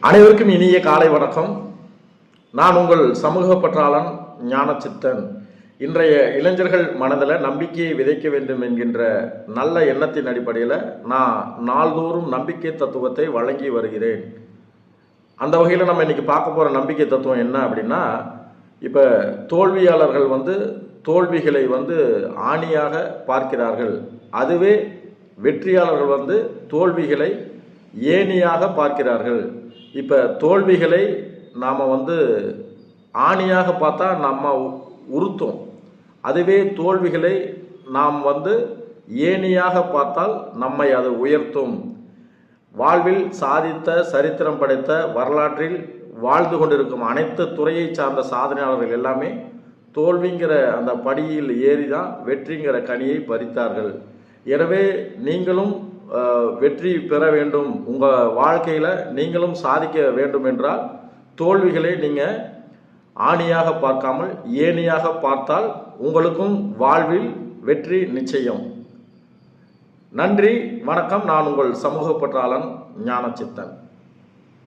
அனைவருக்கும் இனிய காலை வணக்கம். நான் உங்கள் சமூக பற்றாளன் ஞானச்சித்தன். இன்றைய இளைஞர்கள் மனதில் நம்பிக்கையை விதைக்க வேண்டும் என்கின்ற நல்ல எண்ணத்தின் அடிப்படையில் நான் நாள்தோறும் நம்பிக்கை தத்துவத்தை வழங்கி வருகிறேன். அந்த வகையில் நம்ம இன்னைக்கு பார்க்க போகிற நம்பிக்கை தத்துவம் என்ன அப்படின்னா, இப்போ தோல்வியாளர்கள் தோல்விகளை ஆணியாக பார்க்கிறார்கள். அதுவே வெற்றியாளர்கள் தோல்விகளை ஏணியாக பார்க்கிறார்கள். இப்போ தோல்விகளை நாம் ஆணியாக பார்த்தா நம்ம உறுத்தும். அதுவே தோல்விகளை நாம் ஏணியாக பார்த்தால் நம்மை அது உயர்த்தும். வாழ்வில் சாதித்த சரித்திரம் படைத்த வரலாற்றில் வாழ்ந்து கொண்டிருக்கும் அனைத்து துறையை சார்ந்த சாதனையாளர்கள் எல்லாமே தோல்விங்கிற அந்த படியில் ஏறி தான் வெற்றிங்கிற கனியை பறித்தார்கள். எனவே நீங்களும் வெற்றி பெற வேண்டும், உங்கள் வாழ்க்கையில் நீங்களும் சாதிக்க வேண்டும் என்றால் தோல்விகளை நீங்கள் ஆணியாக பார்க்காமல் ஏணியாக பார்த்தால் உங்களுக்கும் வாழ்வில் வெற்றி நிச்சயம். நன்றி, வணக்கம். நான் உங்கள் சமூக பற்றாளன் ஞானச்சித்தன்.